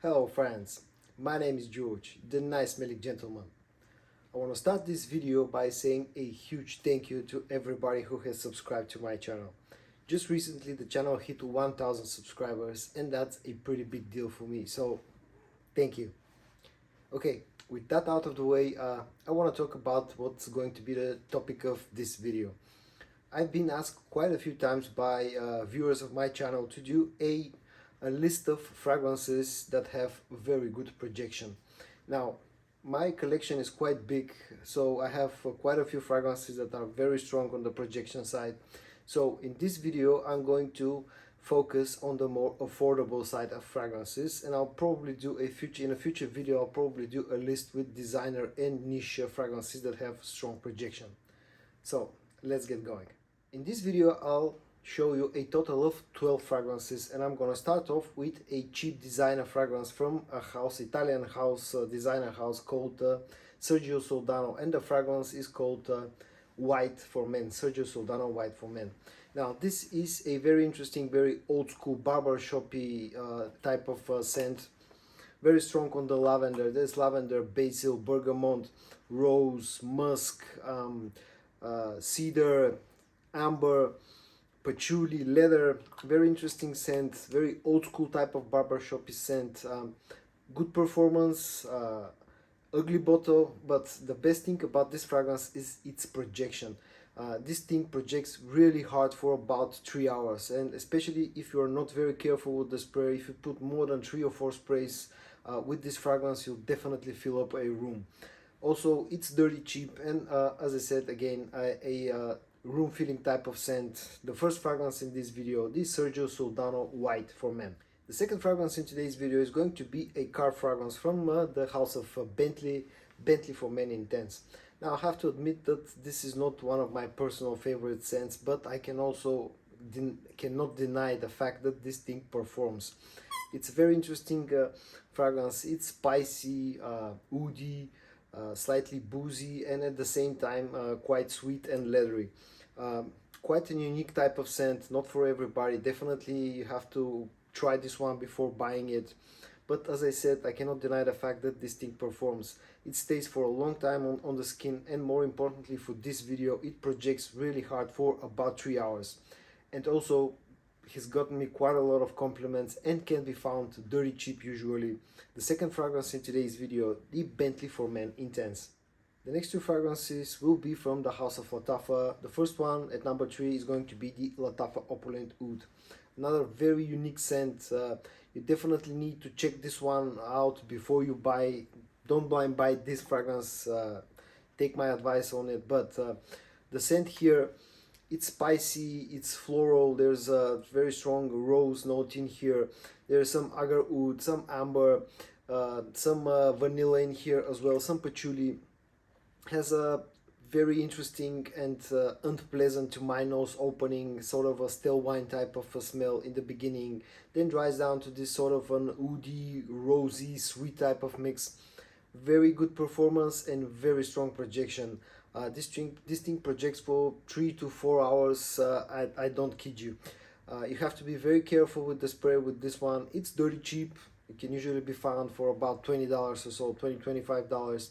Hello friends, my name is George, the nice smelling gentleman. I want to start this video by saying a huge thank you to everybody who has subscribed to my channel. Just recently the channel hit 1000 subscribers and that's a pretty big deal for me, so thank you. Okay, with that out of the way, I want to talk about what's going to be the topic of this video. I've been asked quite a few times by viewers of my channel to do a list of fragrances that have very good projection. Now, my collection is quite big, so I have quite a few fragrances that are very strong on the projection side. So in this video, I'm going to focus on the more affordable side of fragrances, and I'll probably do in a future video, I'll probably do a list with designer and niche fragrances that have strong projection. So let's get going. In this video, I'll show you a total of 12 fragrances, and I'm gonna start off with a cheap designer fragrance from a Italian designer house called Sergio Soldano, and the fragrance is called White for Men, Sergio Soldano White for Men. Now this is a very interesting, very old school barbershoppy type of scent, very strong on the lavender. There's lavender, basil, bergamot, rose, musk, cedar, amber, patchouli, leather. Very interesting scent, very old school type of barbershop scent. Good performance, ugly bottle, but the best thing about this fragrance is its projection. This thing projects really hard for about 3 hours, and especially if you are not very careful with the spray, if you put more than 3 or 4 sprays with this fragrance, you'll definitely fill up a room. Also, it's dirty cheap, and as I said again, a room filling type of scent. The first fragrance in this video, this Sergio Soldano White for Men. The second fragrance in today's video is going to be a car fragrance from the house of Bentley For Man Intense. Now I have to admit that this is not one of my personal favorite scents, but I can also cannot deny the fact that this thing performs. It's a very interesting fragrance. It's spicy, woody, slightly boozy, and at the same time quite sweet and leathery. Quite a unique type of scent, not for everybody. Definitely you have to try this one before buying it, but as I said, I cannot deny the fact that this thing performs. It stays for a long time on the skin, and more importantly for this video, it projects really hard for about 3 hours. And also he's gotten me quite a lot of compliments and can be found dirty cheap usually. The second fragrance in today's video, the Bentley For Man Intense. The next two fragrances will be from the house of Lattafa. The first one at number 3 is going to be the Lattafa Opulent Oud. Another very unique scent. You definitely need to check this one out before you buy. Don't blind buy this fragrance. Take my advice on it. But the scent here, it's spicy, it's floral. There's a very strong rose note in here. There's some agar oud, some amber, some vanilla in here as well, some patchouli. Has a very interesting and unpleasant to my nose opening, sort of a stale wine type of a smell in the beginning, then dries down to this sort of an woody, rosy, sweet type of mix. Very good performance and very strong projection. This thing projects for 3 to 4 hours. I don't kid you. You have to be very careful with the spray with this one. It's dirty cheap. It can usually be found for about $20 or so, $25.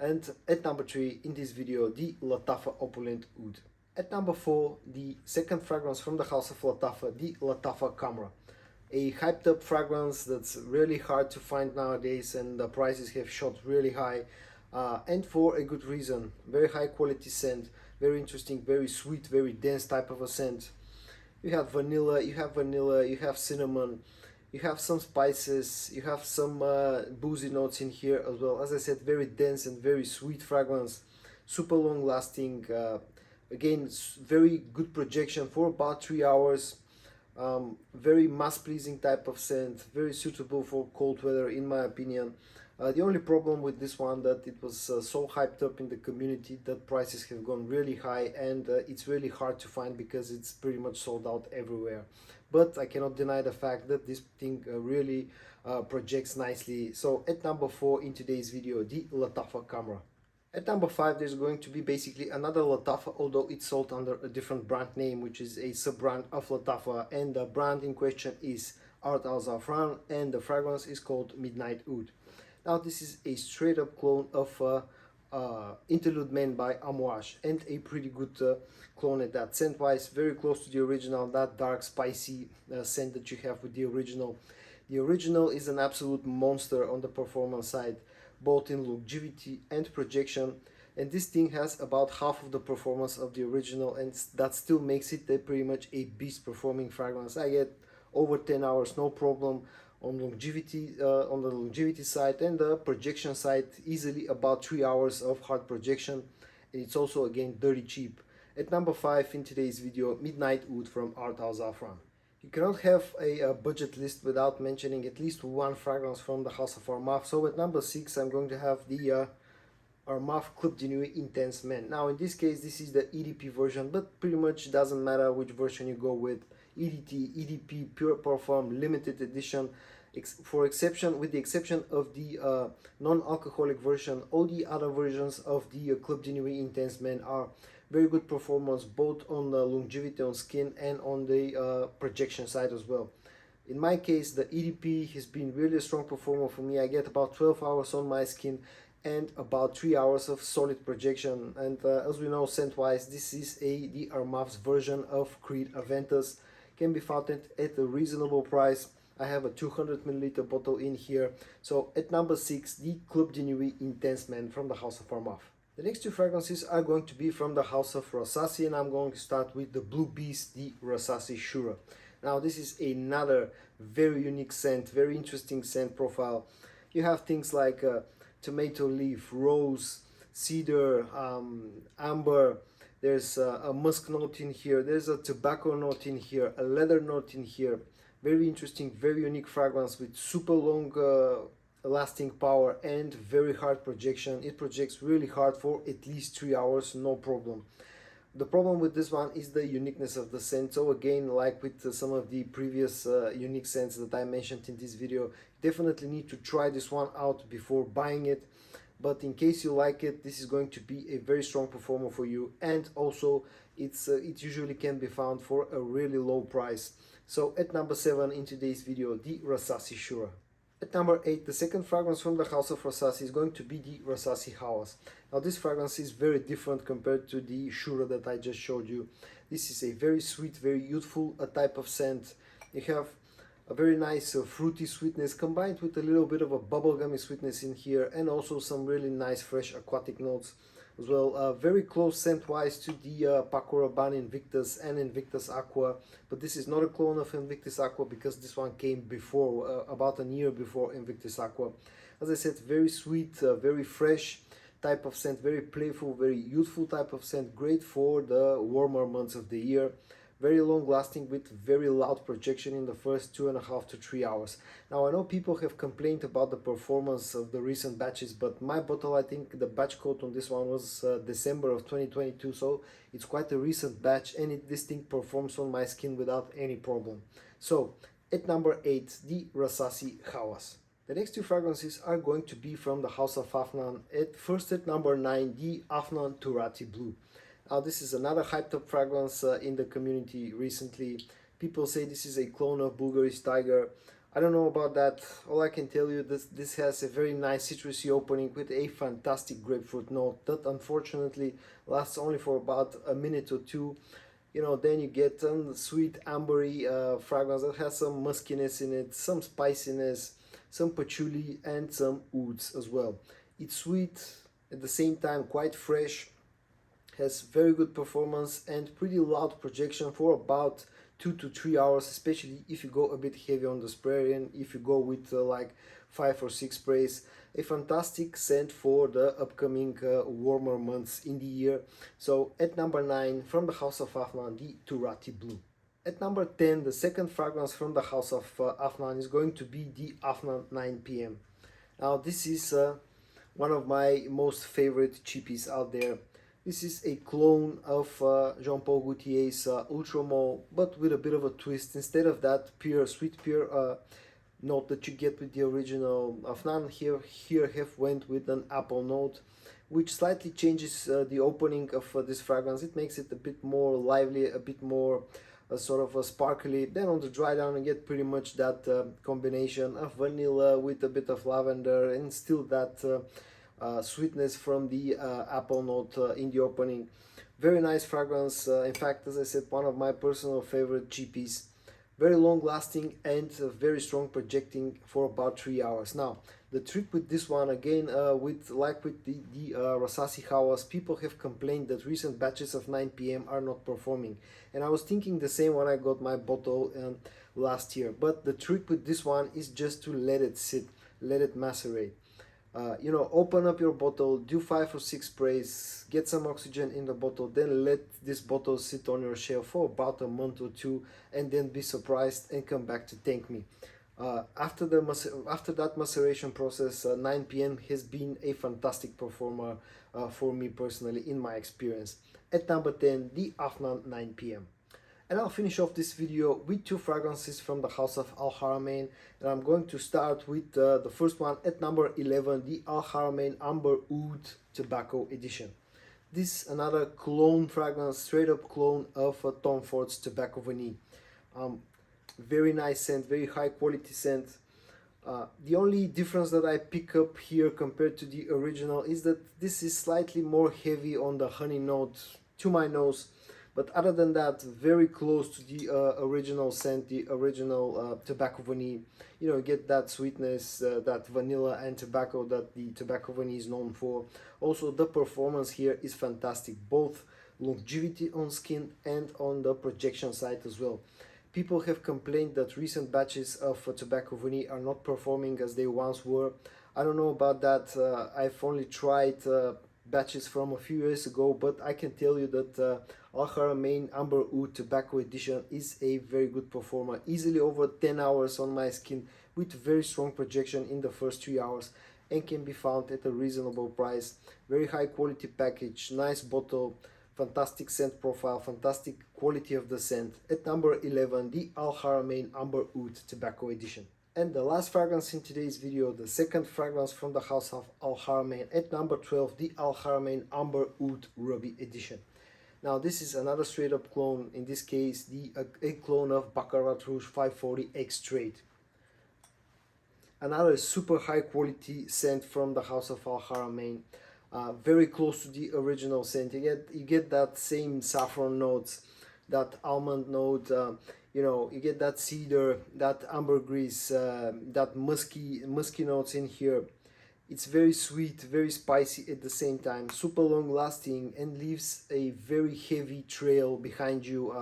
And at number 3 in this video, the Lattafa Opulent Oud. At number 4, the second fragrance from the house of Lattafa, the Lattafa Camera. A hyped up fragrance that's really hard to find nowadays, and the prices have shot really high, and for a good reason. Very high quality scent, very interesting, very sweet, very dense type of a scent. You have vanilla, you have cinnamon, you have some spices, you have some boozy notes in here as well. As I said, very dense and very sweet fragrance, super long lasting. Again, very good projection for about 3 hours. Very mass pleasing type of scent, very suitable for cold weather in my opinion. The only problem with this one that it was so hyped up in the community that prices have gone really high, and it's really hard to find because it's pretty much sold out everywhere. But I cannot deny the fact that this thing really projects nicely. So at number 4 in today's video, the Lattafa Camera. At number 5, there's going to be basically another Lattafa, although it's sold under a different brand name, which is a sub-brand of Lattafa, and the brand in question is Art Al Zaafaran, and the fragrance is called Midnight Oud. Now this is a straight up clone of Interlude Man by Armaf, and a pretty good clone at that. Scent wise, very close to the original, that dark spicy scent that you have with the original. The original is an absolute monster on the performance side, both in longevity and projection, and this thing has about half of the performance of the original, and that still makes it pretty much a beast performing fragrance. I get over 10 hours no problem on longevity, on the longevity side, and the projection side easily about 3 hours of hard projection, and it's also again dirty cheap. At number 5 in today's video, Midnight Oud from Art Al Zaafaran. You cannot have a budget list without mentioning at least one fragrance from the house of Armaf. So at number 6 I'm going to have the Armaf Club de Nuit Intense Men. Now in this case this is the EDP version, but pretty much doesn't matter which version you go with. EDT, EDP, Pure Parfum, Limited Edition, with the exception of the non-alcoholic version. All the other versions of the Club de Nuit Intense Men are very good performance, both on the longevity on skin and on the projection side as well. In my case, the EDP has been really a strong performer for me. I get about 12 hours on my skin and about 3 hours of solid projection. And as we know, scent wise, this is the Armaf's version of Creed Aventus. Can be found at a reasonable price. I have a 200 milliliter bottle in here. So at number 6, the Club de Nuit Intense Men from the house of Armaf. The next two fragrances are going to be from the house of Rasasi, and I'm going to start with the Blue Beast, the Rasasi Shuhrah. Now this is another very unique scent, very interesting scent profile. You have things like tomato leaf, rose, cedar, amber. There's a musk note in here, there's a tobacco note in here, a leather note in here. Very interesting, very unique fragrance with super long lasting power and very hard projection. It projects really hard for at least 3 hours, no problem. The problem with this one is the uniqueness of the scent. So again, like with some of the previous unique scents that I mentioned in this video, definitely need to try this one out before buying it. But in case you like it, this is going to be a very strong performer for you, and also it usually can be found for a really low price. So at number 7 in today's video, the Rasasi Shuhrah. At number 8, the second fragrance from the house of Rasasi is going to be the Rasasi Hawas. Now this fragrance is very different compared to the Shuhrah that I just showed you. This is a very sweet, very youthful type of scent. You have a very nice fruity sweetness combined with a little bit of a bubblegummy sweetness in here, and also some really nice fresh aquatic notes as well. Very close scent wise to the Paco Rabanne Invictus and Invictus Aqua, but this is not a clone of Invictus Aqua because this one came before, about a year before Invictus Aqua. As I said, very sweet, very fresh type of scent, very playful, very youthful type of scent, great for the warmer months of the year. Very long lasting with very loud projection in the first 2.5 to 3 hours. Now I know people have complained about the performance of the recent batches, but my bottle, I think the batch code on this one was December of 2022, so it's quite a recent batch, and this thing performs on my skin without any problem. So at number 8, the Rasasi Hawas. The next two fragrances are going to be from the house of Afnan. At number 9, the Afnan Turathi Blue. Now this is another hyped up fragrance in the community recently. People say this is a clone of Bulgari's Tiger. I don't know about that. All I can tell you is this has a very nice citrusy opening with a fantastic grapefruit note that unfortunately lasts only for about a minute or two. You know, then you get some sweet ambery fragrance that has some muskiness in it, some spiciness, some patchouli, and some ouds as well. It's sweet, at the same time quite fresh, has very good performance and pretty loud projection for about 2 to 3 hours, especially if you go a bit heavy on the spray and if you go with like 5 or 6 sprays. A fantastic scent for the upcoming warmer months in the year. So at number 9 from the house of Afnan, the Turathi Blue. At number 10, the second fragrance from the house of Afnan is going to be the Afnan 9 PM. Now this is one of my most favorite cheapies out there. This is a clone of Jean-Paul Gaultier's Ultra Mole, but with a bit of a twist. Instead of that pure, sweet pure note that you get with the original Afnan, here have went with an apple note, which slightly changes the opening of this fragrance. It makes it a bit more lively, a bit more a sort of a sparkly. Then on the dry down you get pretty much that combination of vanilla with a bit of lavender and still that sweetness from the apple note in the opening. Very nice fragrance. In fact, as I said, one of my personal favorite cheapies. Very long lasting and very strong, projecting for about 3 hours. Now the trick with this one, again, with the Rasasi Hawas, people have complained that recent batches of 9 p.m. are not performing, and I was thinking the same when I got my bottle last year. But the trick with this one is just to let it sit, let it macerate. You know, open up your bottle, do 5 or 6 sprays, get some oxygen in the bottle, then let this bottle sit on your shelf for about a month or two, and then be surprised and come back to thank me. After that maceration process, 9 p.m. has been a fantastic performer for me personally, in my experience. At number 10, the Afnan 9 p.m. And I'll finish off this video with 2 fragrances from the house of Al Haramain, and I'm going to start with the first one at number 11, the Al Haramain Amber Oud Tobacco Edition. This another clone fragrance, straight up clone of Tom Ford's Tobacco Vanille. Very nice scent, very high quality scent. The only difference that I pick up here compared to the original is that this is slightly more heavy on the honey note to my nose. But other than that, very close to the original scent, the original Tobacco Vanille. You know, get that sweetness, that vanilla and tobacco that the Tobacco Vanille is known for. Also, the performance here is fantastic, both longevity on skin and on the projection side as well. People have complained that recent batches of Tobacco Vanille are not performing as they once were. I don't know about that. I've only tried batches from a few years ago, but I can tell you that Al Haramain Amber Oud Tobacco Edition is a very good performer, easily over 10 hours on my skin with very strong projection in the first 3 hours, and can be found at a reasonable price. Very high quality package, nice bottle, fantastic scent profile, fantastic quality of the scent. At number 11, the Al Haramain Amber Oud Tobacco Edition. And the last fragrance in today's video, the second fragrance from the house of Al Haramain, at number 12, the Al Haramain Amber Oud Ruby Edition. Now this is another straight up clone, in this case a clone of Baccarat Rouge 540 X-Trade. Another super high quality scent from the house of Al Haramain. Very close to the original scent. You get that same saffron notes, that almond note, you know, you get that cedar, that ambergris, that musky notes in here. It's very sweet, very spicy at the same time, super long lasting, and leaves a very heavy trail behind you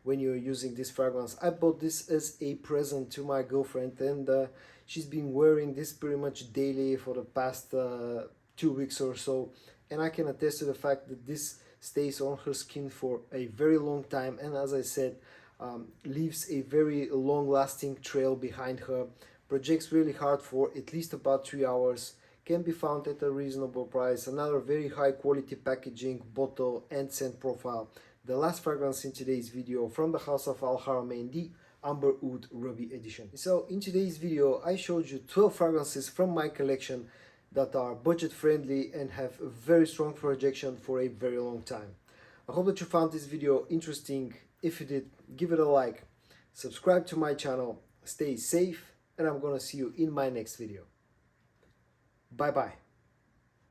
when you're using this fragrance. I bought this as a present to my girlfriend, and she's been wearing this pretty much daily for the past 2 weeks or so, and I can attest to the fact that this stays on her skin for a very long time, and as I said, leaves a very long lasting trail behind her, projects really hard for at least about 3 hours, can be found at a reasonable price. Another very high quality packaging, bottle and scent profile. The last fragrance in today's video from the house of Al Haramain, the Amber Oud Ruby Edition. So in today's video I showed you 12 fragrances from my collection that are budget friendly and have a very strong projection for a very long time. I hope that you found this video interesting. If you did, give it a like, subscribe to my channel, stay safe, and I'm gonna see you in my next video. Bye bye.